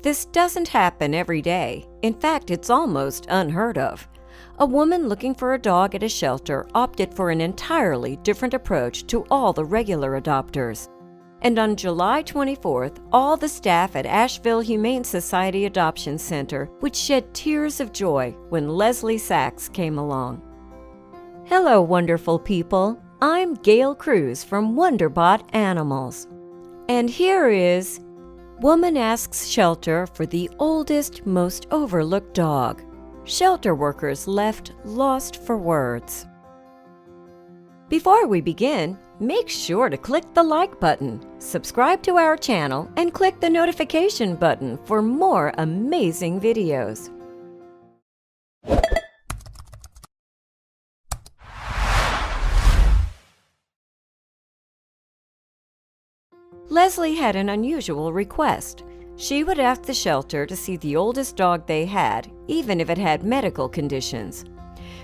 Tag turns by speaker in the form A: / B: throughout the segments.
A: This doesn't happen every day. In fact, it's almost unheard of. A woman looking for a dog at a shelter opted for an entirely different approach to all the regular adopters. And on July 24th, all the staff at Asheville Humane Society Adoption Center would shed tears of joy when Leslie Sachs came along. Hello, wonderful people. I'm Gail Cruz from Wonderbot Animals. And here is Woman Asks Shelter for the Oldest, Most Overlooked Dog. Shelter workers left lost for words. Before we begin, make sure to click the like button, subscribe to our channel, and click the notification button for more amazing videos. Leslie had an unusual request. She would ask the shelter to see the oldest dog they had, even if it had medical conditions.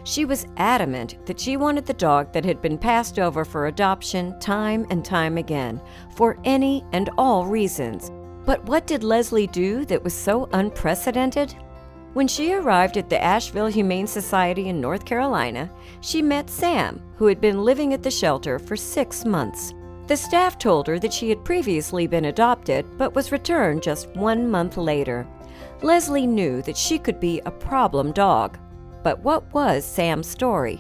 A: She was adamant that she wanted the dog that had been passed over for adoption time and time again, for any and all reasons. But what did Leslie do that was so unprecedented? When she arrived at the Asheville Humane Society in North Carolina, she met Sam, who had been living at the shelter for 6 months. The staff told her that she had previously been adopted but was returned just 1 month later. Leslie knew that she could be a problem dog. But what was Sam's story?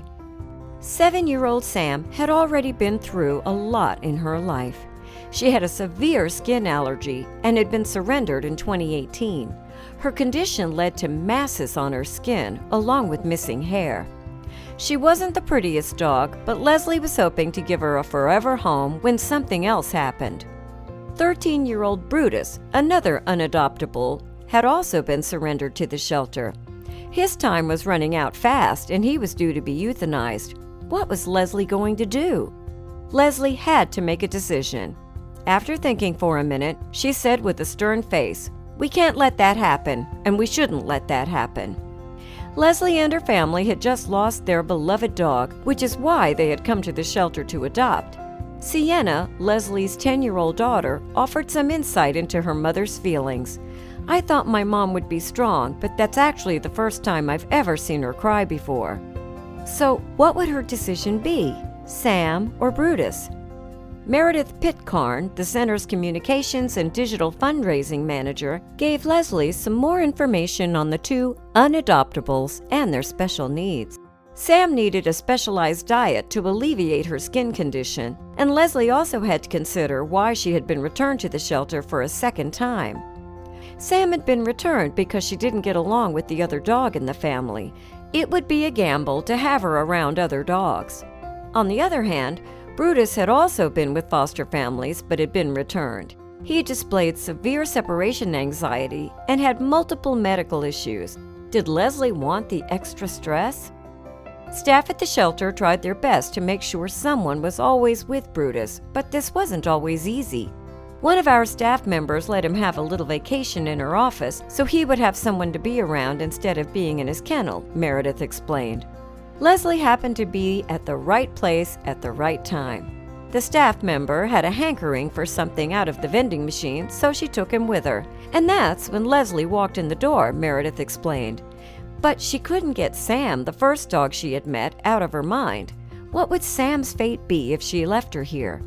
A: 7-year-old Sam had already been through a lot in her life. She had a severe skin allergy and had been surrendered in 2018. Her condition led to masses on her skin, along with missing hair. She wasn't the prettiest dog, but Leslie was hoping to give her a forever home when something else happened. 13-year-old Brutus, another unadoptable, had also been surrendered to the shelter. His time was running out fast, and he was due to be euthanized. What was Leslie going to do? Leslie had to make a decision. After thinking for a minute, she said with a stern face, "We can't let that happen, and we shouldn't let that happen." Leslie and her family had just lost their beloved dog, which is why they had come to the shelter to adopt. Sienna, Leslie's 10-year-old daughter, offered some insight into her mother's feelings. "I thought my mom would be strong, but that's actually the first time I've ever seen her cry before." So what would her decision be? Sam or Brutus? Meredith Pitcairn, the center's communications and digital fundraising manager, gave Leslie some more information on the two unadoptables and their special needs. Sam needed a specialized diet to alleviate her skin condition, and Leslie also had to consider why she had been returned to the shelter for a second time. Sam had been returned because she didn't get along with the other dog in the family. It would be a gamble to have her around other dogs. On the other hand, Brutus had also been with foster families but had been returned. He displayed severe separation anxiety and had multiple medical issues. Did Leslie want the extra stress? Staff at the shelter tried their best to make sure someone was always with Brutus, but this wasn't always easy. One of our staff members let him have a little vacation in her office so he would have someone to be around instead of being in his kennel, Meredith explained. Leslie happened to be at the right place at the right time. The staff member had a hankering for something out of the vending machine, so she took him with her. And that's when Leslie walked in the door, Meredith explained. But she couldn't get Sam, the first dog she had met, out of her mind. What would Sam's fate be if she left her here?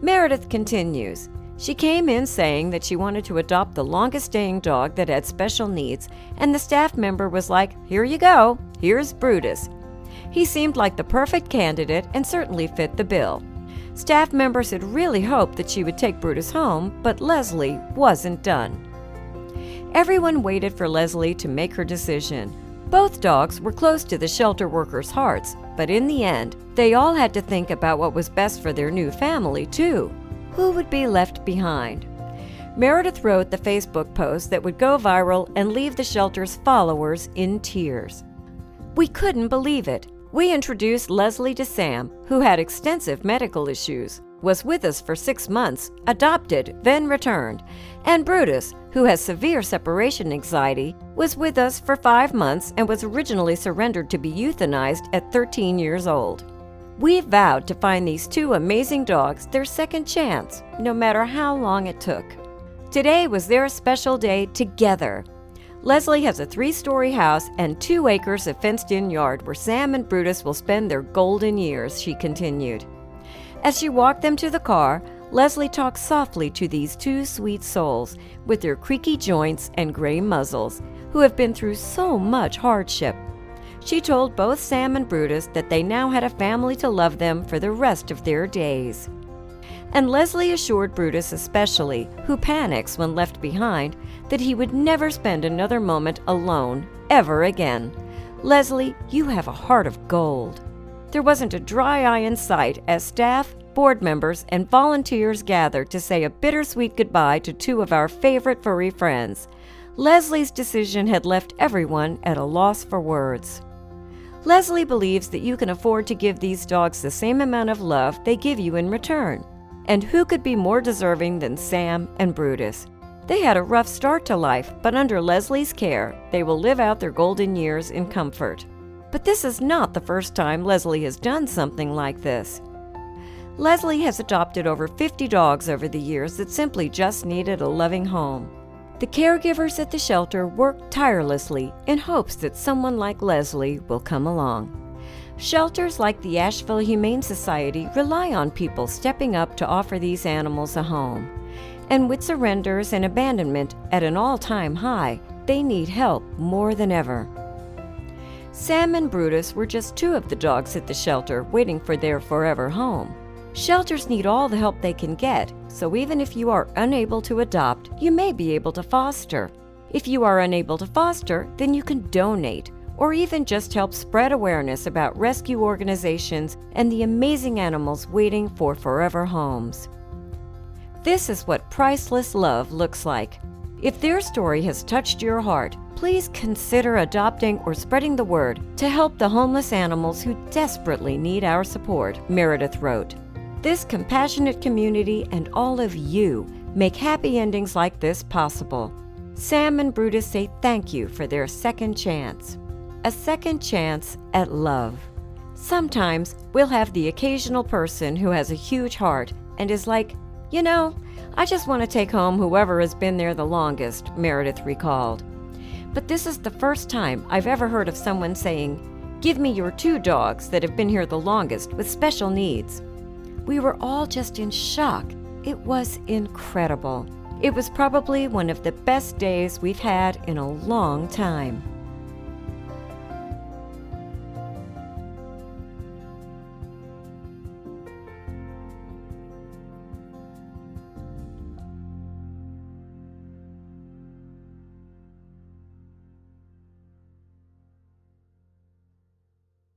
A: Meredith continues. She came in saying that she wanted to adopt the longest-staying dog that had special needs, and the staff member was like, "Here you go. Here's Brutus." He seemed like the perfect candidate and certainly fit the bill. Staff members had really hoped that she would take Brutus home, but Leslie wasn't done. Everyone waited for Leslie to make her decision. Both dogs were close to the shelter workers' hearts, but in the end, they all had to think about what was best for their new family, too. Who would be left behind? Meredith wrote the Facebook post that would go viral and leave the shelter's followers in tears. "We couldn't believe it. We introduced Leslie to Sam, who had extensive medical issues, was with us for 6 months, adopted, then returned, and Brutus, who has severe separation anxiety, was with us for 5 months and was originally surrendered to be euthanized at 13 years old. We vowed to find these two amazing dogs their second chance, no matter how long it took." Today was their special day together. Leslie has a 3-story house and 2 acres of fenced-in yard where Sam and Brutus will spend their golden years, she continued. As she walked them to the car, Leslie talked softly to these 2 sweet souls with their creaky joints and gray muzzles, who have been through so much hardship. She told both Sam and Brutus that they now had a family to love them for the rest of their days. And Leslie assured Brutus especially, who panics when left behind, that he would never spend another moment alone, ever again. Leslie, you have a heart of gold. There wasn't a dry eye in sight as staff, board members, and volunteers gathered to say a bittersweet goodbye to 2 of our favorite furry friends. Leslie's decision had left everyone at a loss for words. Leslie believes that you can afford to give these dogs the same amount of love they give you in return. And who could be more deserving than Sam and Brutus? They had a rough start to life, but under Leslie's care, they will live out their golden years in comfort. But this is not the first time Leslie has done something like this. Leslie has adopted over 50 dogs over the years that simply just needed a loving home. The caregivers at the shelter work tirelessly in hopes that someone like Leslie will come along. Shelters like the Asheville Humane Society rely on people stepping up to offer these animals a home. And with surrenders and abandonment at an all-time high, they need help more than ever. Sam and Brutus were just 2 of the dogs at the shelter waiting for their forever home. Shelters need all the help they can get, so even if you are unable to adopt, you may be able to foster. If you are unable to foster, then you can donate, or even just help spread awareness about rescue organizations and the amazing animals waiting for forever homes. This is what priceless love looks like. If their story has touched your heart, please consider adopting or spreading the word to help the homeless animals who desperately need our support, Meredith wrote. This compassionate community and all of you make happy endings like this possible. Sam and Brutus say thank you for their second chance. A second chance at love. Sometimes we'll have the occasional person who has a huge heart and is like, I just want to take home whoever has been there the longest, Meredith recalled. But this is the first time I've ever heard of someone saying, give me your 2 dogs that have been here the longest with special needs. We were all just in shock. It was incredible. It was probably one of the best days we've had in a long time.